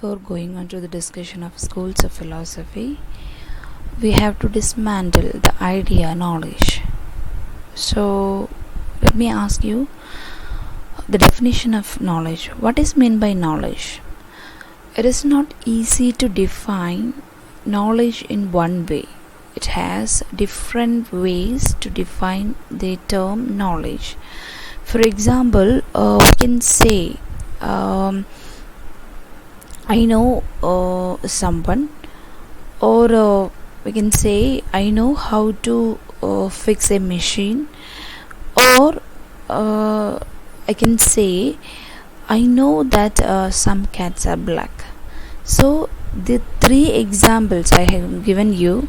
Before going on to the discussion of schools of philosophy, we have to dismantle the idea knowledge. So, let me ask you the definition of knowledge. What is meant by knowledge? It is not easy to define knowledge in one way. It has different ways to define the term knowledge. For example, we can say I know someone, or we can say I know how to fix a machine, or I can say I know that some cats are black. So the three examples I have given you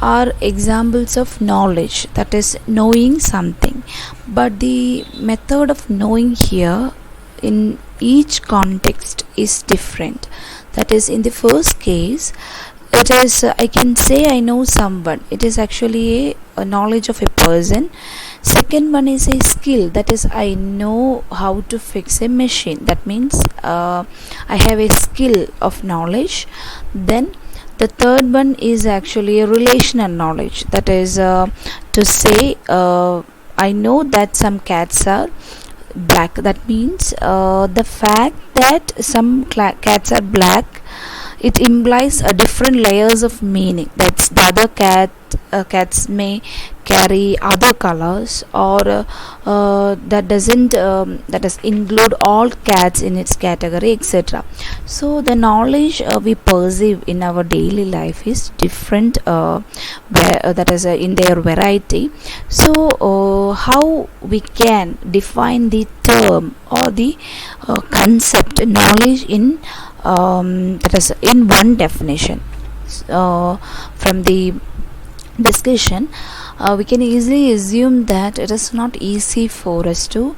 are examples of knowledge, that is knowing something, but the method of knowing here in each context is different. That is, in the first case, it is I can say I know someone, it is actually a knowledge of a person. Second one is a skill, that is I know how to fix a machine, that means I have a skill of knowledge. Then the third one is actually a relational knowledge, that is to say I know that some cats are black, that means the fact that some cats are black, it implies a different layers of meaning. That's the other cats may carry other colors, or that does include all cats in its category, etc. So the knowledge we perceive in our daily life is different, that is in their variety. So how we can define the term or the concept knowledge in that is in one definition. From the discussion, we can easily assume that it is not easy for us to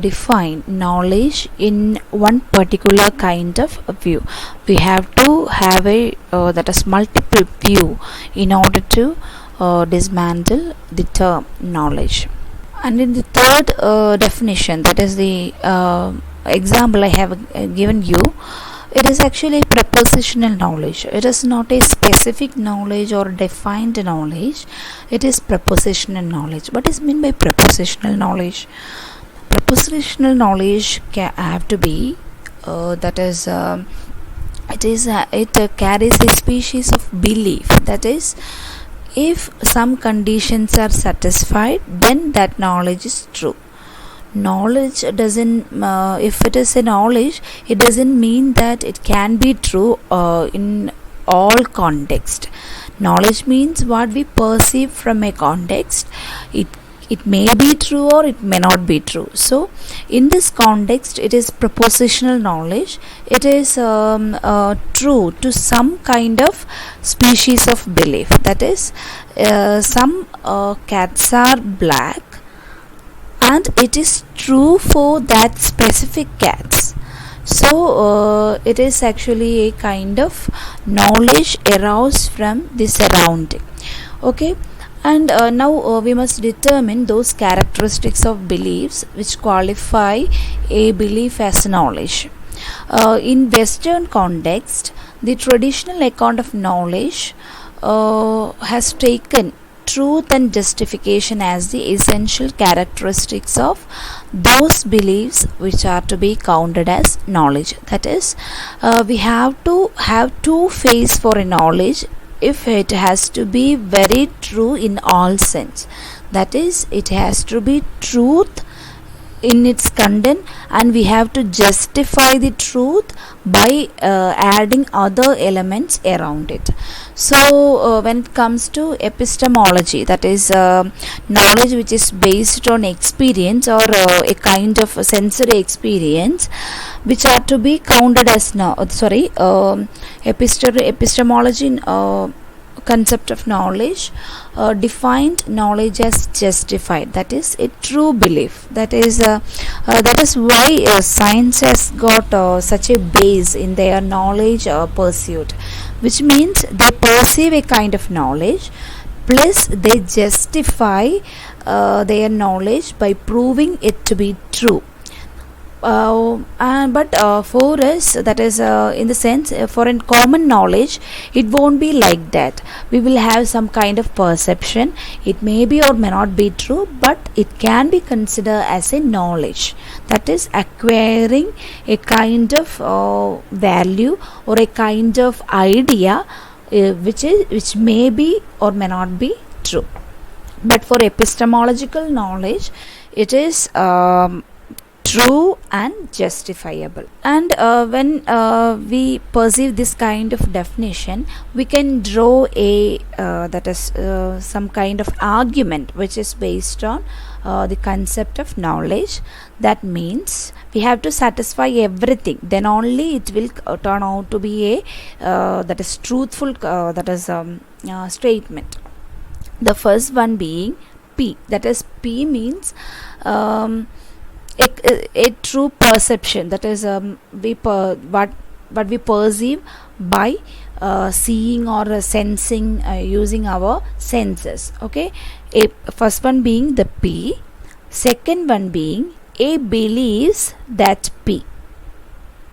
define knowledge in one particular kind of view. We have to have a that is multiple view in order to dismantle the term knowledge. And in the third definition, that is the example I have given you, it is actually prepositional knowledge. It is not a specific knowledge or defined knowledge. It is prepositional knowledge. What is meant by prepositional knowledge? Prepositional knowledge have to be that is it carries a species of belief. That is, if some conditions are satisfied, then that knowledge is true. Knowledge doesn't if it is a knowledge, it doesn't mean that it can be true in all context. Knowledge means what we perceive from a context. It may be true or it may not be true. So in this context, it is prepositional knowledge. It is true to some kind of species of belief. That is, some cats are black, and it is true for that specific cats. So it is actually a kind of knowledge aroused from the surrounding. Okay, and now we must determine those characteristics of beliefs which qualify a belief as knowledge. In Western context, the traditional account of knowledge has taken truth and justification as the essential characteristics of those beliefs which are to be counted as knowledge. That is, we have to have two phases for a knowledge if it has to be very true in all sense. That is, it has to be truth in its content, and we have to justify the truth by adding other elements around it. So when it comes to epistemology, that is knowledge which is based on experience, or a kind of a sensory experience, which are to be counted as epistemology concept of knowledge defined knowledge as justified, that is a true belief. That is why science has got such a base in their knowledge pursuit, which means they perceive a kind of knowledge, plus they justify their knowledge by proving it to be true. But for us, that is in the sense, for a common knowledge, it won't be like that. We will have some kind of perception. It may be or may not be true, but it can be considered as a knowledge. That is acquiring a kind of value or a kind of idea, which may be or may not be true. But for epistemological knowledge, it is true and justifiable. And when we perceive this kind of definition, we can draw a that is some kind of argument which is based on the concept of knowledge. That means we have to satisfy everything, then only it will turn out to be a that is truthful statement. The first one being P, that is P means a true perception, that is what we perceive by seeing or sensing using our senses. Okay, first one being the P, second one being A believes that P.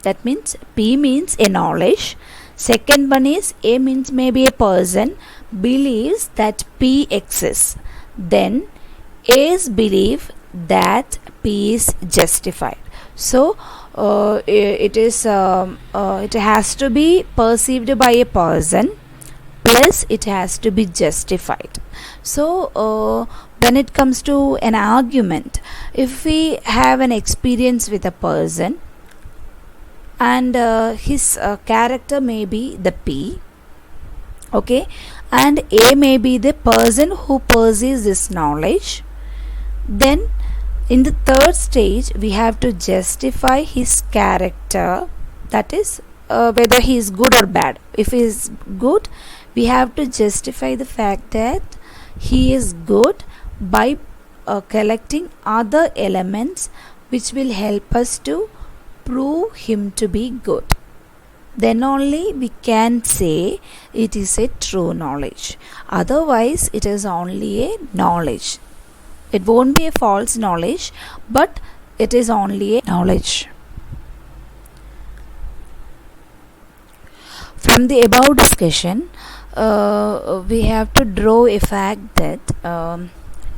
That means P means a knowledge. Second one is A means maybe a person believes that P exists. Then A's belief that P is justified. So it has to be perceived by a person, plus it has to be justified. So when it comes to an argument, if we have an experience with a person and his character may be the P, okay, and A may be the person who perceives this knowledge, then in the third stage we have to justify his character, that is whether he is good or bad. If he is good, we have to justify the fact that he is good by collecting other elements which will help us to prove him to be good. Then only we can say it is a true knowledge. Otherwise it is only a knowledge. It won't be a false knowledge, but it is only a knowledge. From the above discussion, we have to draw a fact that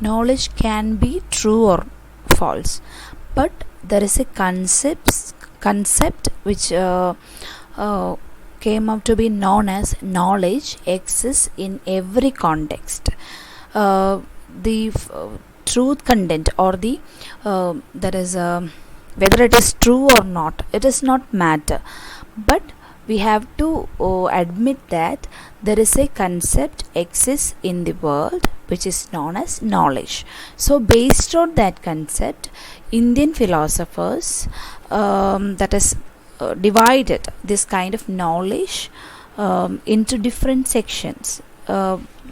knowledge can be true or false, but there is a concept which came up to be known as knowledge exists in every context. The truth content or the that is whether it is true or not, it does not matter, but we have to admit that there is a concept exists in the world which is known as knowledge. So based on that concept, Indian philosophers that is divided this kind of knowledge into different sections,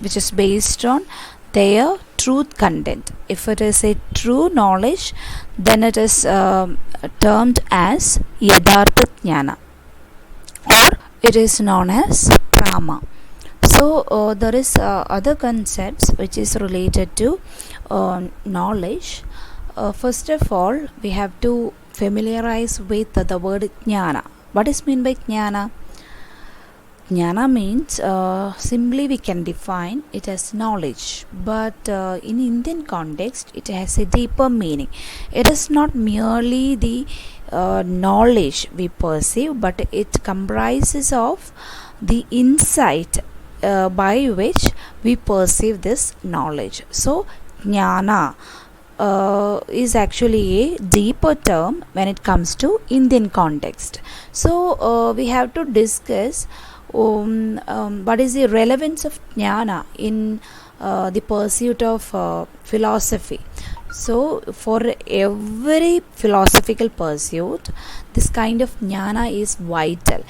which is based on their truth content. If it is a true knowledge, then it is termed as Yadhartha Jnana, or it is known as Prama. So there is other concepts which is related to knowledge. First of all, we have to familiarize with the word Jnana. What is meant by Jnana? Jnana means simply we can define it as knowledge, but in Indian context it has a deeper meaning. It is not merely the knowledge we perceive, but it comprises of the insight by which we perceive this knowledge. So Jnana is actually a deeper term when it comes to Indian context. So we have to discuss what is the relevance of Jnana in the pursuit of philosophy. So for every philosophical pursuit, this kind of Jnana is vital,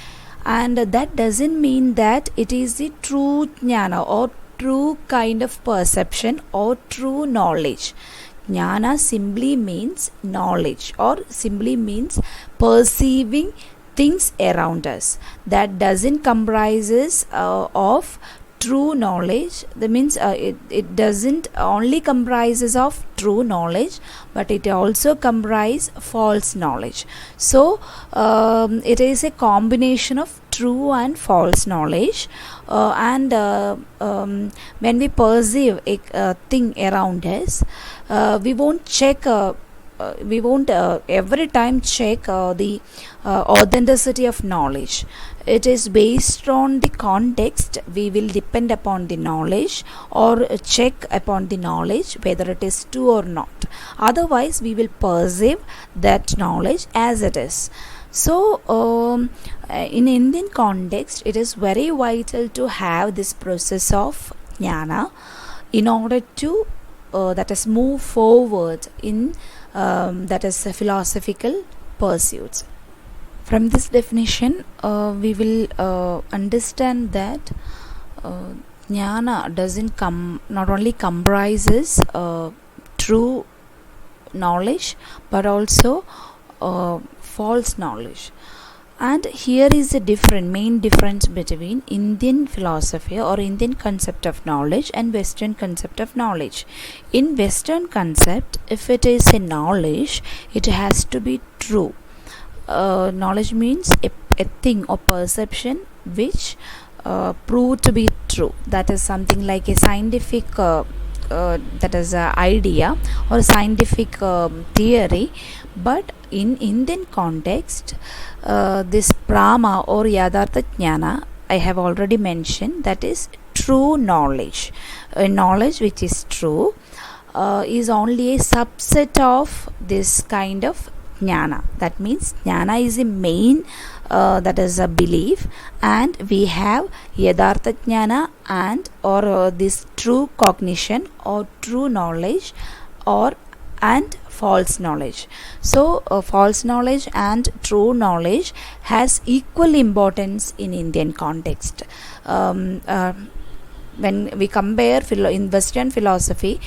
and that doesn't mean that it is the true Jnana or true kind of perception or true knowledge. Jnana simply means knowledge, or simply means perceiving things around us. That doesn't comprises of true knowledge, that means it doesn't only comprises of true knowledge, but it also comprise false knowledge. So it is a combination of true and false knowledge, and when we perceive a thing around us, we won't check we won't every time check the authenticity of knowledge. It is based on the context we will depend upon the knowledge, or check upon the knowledge whether it is true or not. Otherwise we will perceive that knowledge as it is. So in Indian context, it is very vital to have this process of jnana in order to that is move forward in that is philosophical pursuits. From this definition, we will understand that jnana doesn't not only comprises true knowledge, but also false knowledge. And here is the main difference between Indian philosophy or Indian concept of knowledge and Western concept of knowledge. In Western concept, if it is a knowledge, it has to be true. Knowledge means a thing or perception which proved to be true. That is something like a scientific that is an idea or scientific theory. But in Indian context, this prama or yadartha jnana, I have already mentioned, that is true knowledge. A knowledge which is true is only a subset of this kind of jnana. That means jnana is a main that is a belief, and we have yadartha jnana or this true cognition or true knowledge and false knowledge. So false knowledge and true knowledge has equal importance in Indian context. When we compare in Western philosophy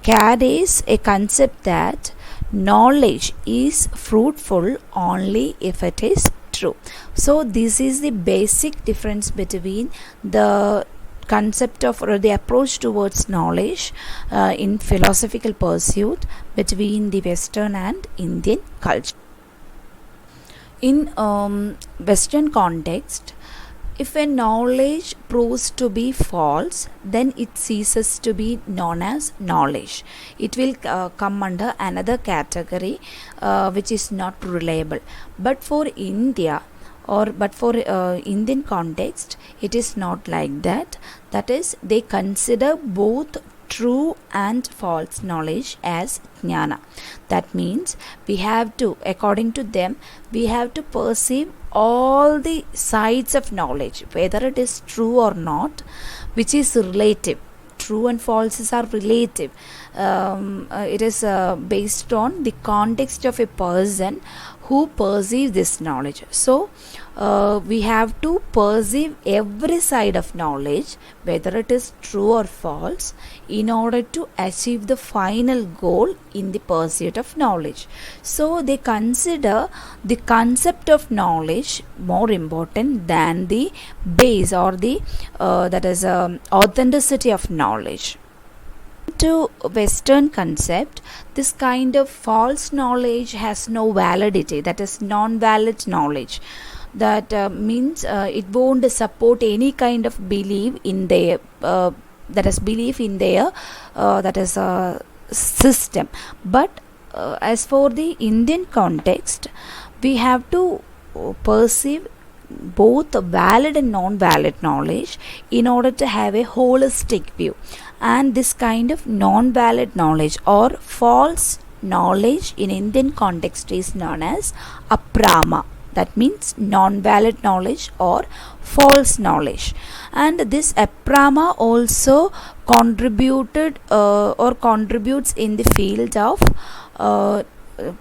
carries a concept that knowledge is fruitful only if it is true. So this is the basic difference between the concept of or the approach towards knowledge in philosophical pursuit between the Western and Indian culture. In Western context, if a knowledge proves to be false, then it ceases to be known as knowledge. It will come under another category which is not reliable. But for India, but for Indian context, it is not like that. That is, they consider both true and false knowledge as jnana. That means we have to, according to them, we have to perceive all the sides of knowledge, whether it is true or not, which is relative. True and falses are relative. It is based on the context of a person who perceives this knowledge. So we have to perceive every side of knowledge, whether it is true or false, in order to achieve the final goal in the pursuit of knowledge. So they consider the concept of knowledge more important than the base or the that is authenticity of knowledge. To Western concept, this kind of false knowledge has no validity, that is non-valid knowledge. That means it won't support any kind of belief in their that is belief in their that is system. But as for the Indian context, we have to perceive both valid and non-valid knowledge in order to have a holistic view. And this kind of non-valid knowledge or false knowledge in Indian context is known as aprama. That means non-valid knowledge or false knowledge. And this aprama also contributed or contributes in the field of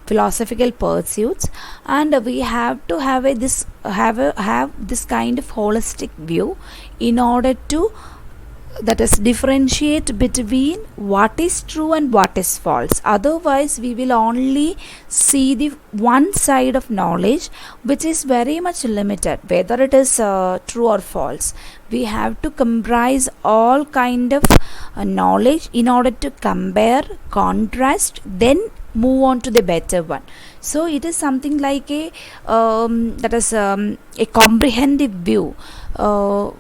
philosophical pursuits, and we have to have this kind of holistic view in order to that is differentiate between what is true and what is false. Otherwise we will only see the one side of knowledge, which is very much limited, whether it is true or false. We have to comprise all kind of knowledge in order to compare, contrast, then move on to the better one. So it is something like a comprehensive view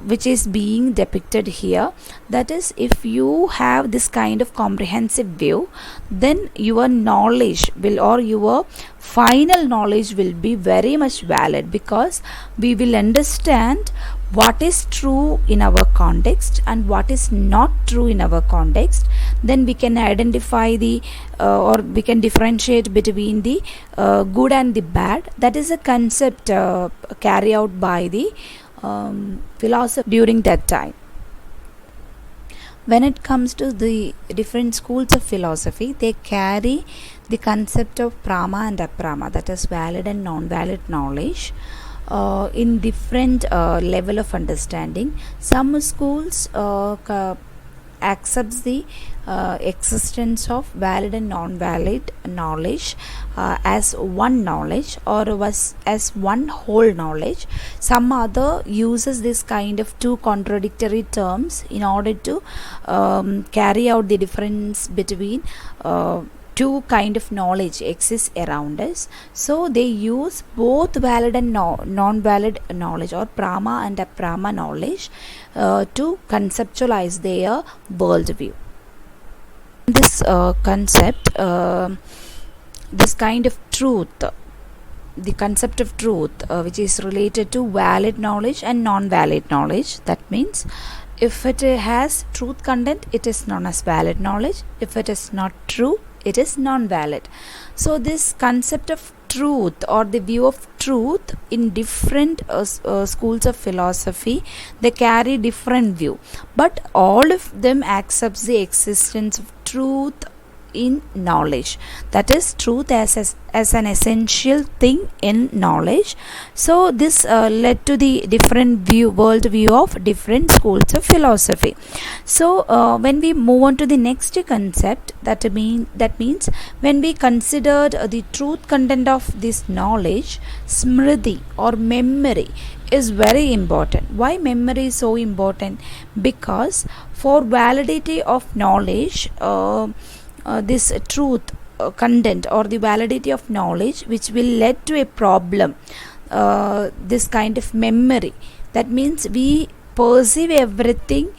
which is being depicted here. That is, if you have this kind of comprehensive view, then your knowledge will, or your final knowledge will be very much valid, because we will understand what is true in our context and what is not true in our context. Then we can identify the or we can differentiate between the good and the bad. That is a concept carried out by the philosopher during that time. When it comes to the different schools of philosophy, they carry the concept of prama and aprama, that is valid and non-valid knowledge, in different level of understanding. Some schools accepts the existence of valid and non-valid knowledge as one knowledge, or was as one whole knowledge. Some other uses this kind of two contradictory terms in order to carry out the difference between two kind of knowledge exists around us. So they use both valid and non-valid knowledge, or prama and aprama knowledge, to conceptualize their worldview. This concept, this kind of truth, the concept of truth, which is related to valid knowledge and non-valid knowledge. That means if it has truth content, it is known as valid knowledge. If it is not true, it is non-valid. So this concept of truth, or the view of truth, in different schools of philosophy, they carry different view, but all of them accepts the existence of truth in knowledge. That is, truth as an essential thing in knowledge. So this led to the different world view of different schools of philosophy. So when we move on to the next concept, that means when we considered the truth content of this knowledge, smriti or memory is very important. Why memory is so important? Because for validity of knowledge, this truth content or the validity of knowledge, which will lead to a problem, this kind of memory. That means we perceive everything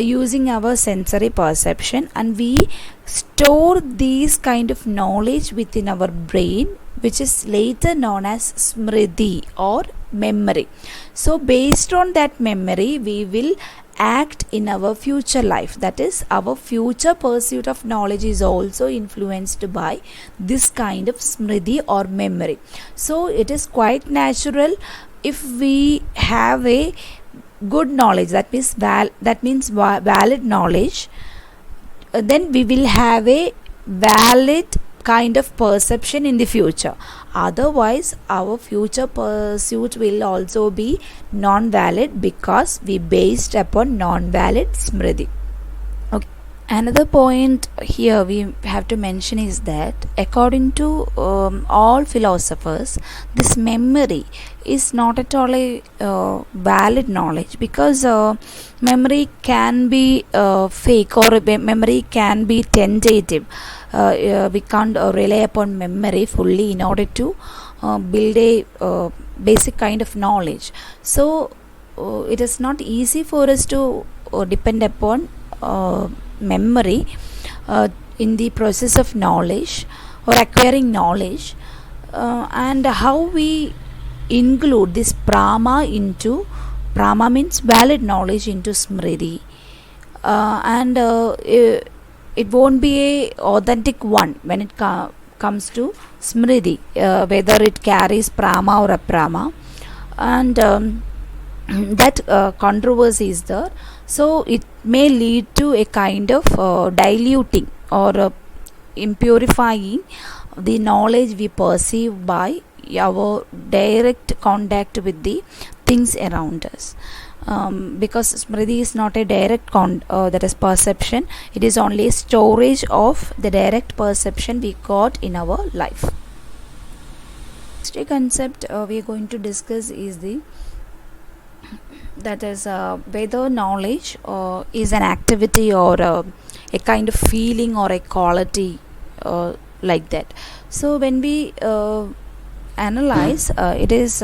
using our sensory perception, and we store these kind of knowledge within our brain, which is later known as smriti or memory. So based on that memory, we will act in our future life. That is, our future pursuit of knowledge is also influenced by this kind of smriti or memory. So it is quite natural, if we have a good knowledge, that means valid knowledge, then we will have a valid kind of perception in the future. Otherwise our future pursuit will also be non-valid, because we based upon non-valid smriti. Okay. Another point here we have to mention is that according to all philosophers, this memory is not at all a valid knowledge, because memory can be fake, or memory can be tentative. We can't rely upon memory fully in order to build a basic kind of knowledge. So it is not easy for us to depend upon memory in the process of knowledge or acquiring knowledge. And how we include this prama means valid knowledge into smriti, and it won't be a authentic one when it comes to smriti, whether it carries prama or aprama, and that controversy is there. So it may lead to a kind of diluting or impurifying the knowledge we perceive by our direct contact with the things around us. because smriti is not a direct that is perception. It is only storage of the direct perception we got in our life. Next concept we are going to discuss is the that is whether knowledge is an activity or a kind of feeling or a quality, like that. So when we analyze, it is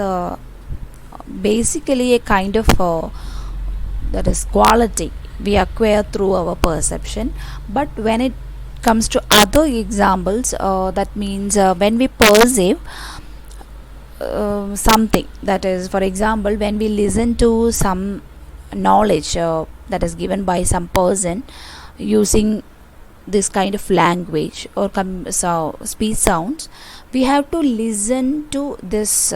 basically a kind of that is quality we acquire through our perception. But when it comes to other examples, that means when we perceive something, that is, for example, when we listen to some knowledge that is given by some person using this kind of language or speech sounds, we have to listen to this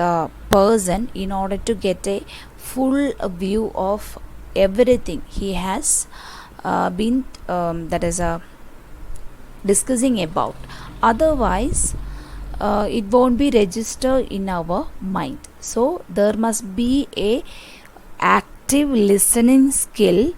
person in order to get a full view of everything he has been that is discussing about. Otherwise it won't be registered in our mind. So there must be a active listening skill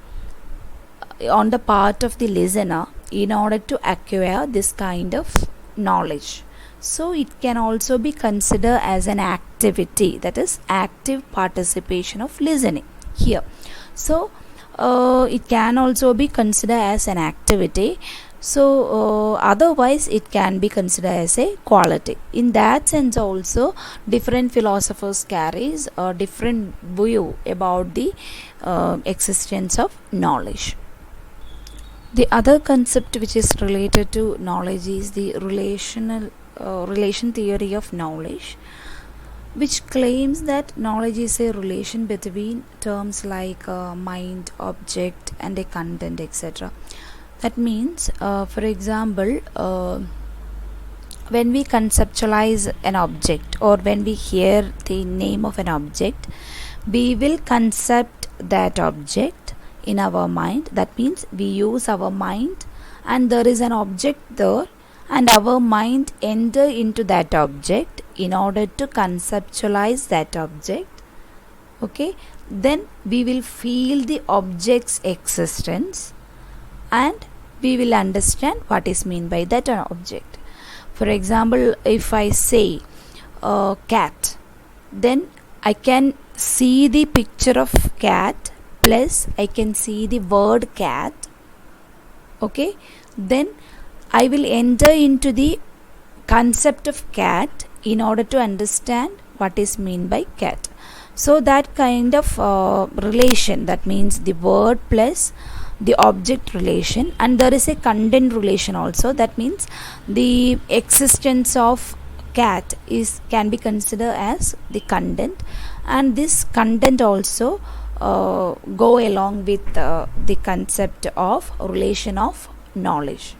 on the part of the listener in order to acquire this kind of knowledge. So it can also be considered as an activity, that is active participation of listening here. So it can also be considered as an activity. So otherwise it can be considered as a quality. In that sense also, different philosophers carries a different view about the existence of knowledge. The other concept which is related to knowledge is the relation theory of knowledge, which claims that knowledge is a relation between terms like mind, object, and a content, etc. That means, for example, when we conceptualize an object or when we hear the name of an object, we will concept that object in our mind. That means we use our mind and there is an object there, and our mind enter into that object in order to conceptualize that object. Okay, then we will feel the object's existence and we will understand what is meant by that object. For example, if I say cat, then I can see the picture of cat plus I can see the word cat. Okay, then I will enter into the concept of cat in order to understand what is meant by cat. So that kind of relation, that means the word plus the object relation, and there is a content relation also. That means the existence of cat can be considered as the content, and this content also go along with the concept of relation of knowledge.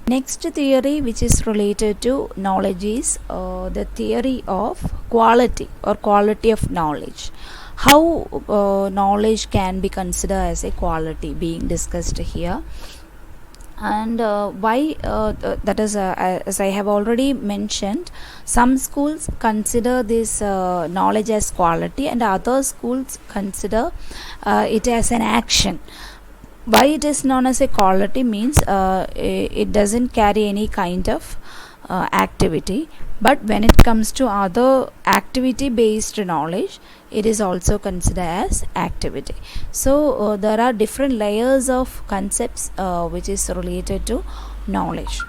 Next theory which is related to knowledge is the theory of quality or quality of knowledge. How knowledge can be considered as a quality being discussed here, and why that is as I have already mentioned, some schools consider this knowledge as quality and other schools consider it as an action. Why it is known as a quality means it doesn't carry any kind of activity, but when it comes to other activity based knowledge, it is also considered as activity. So there are different layers of concepts which is related to knowledge.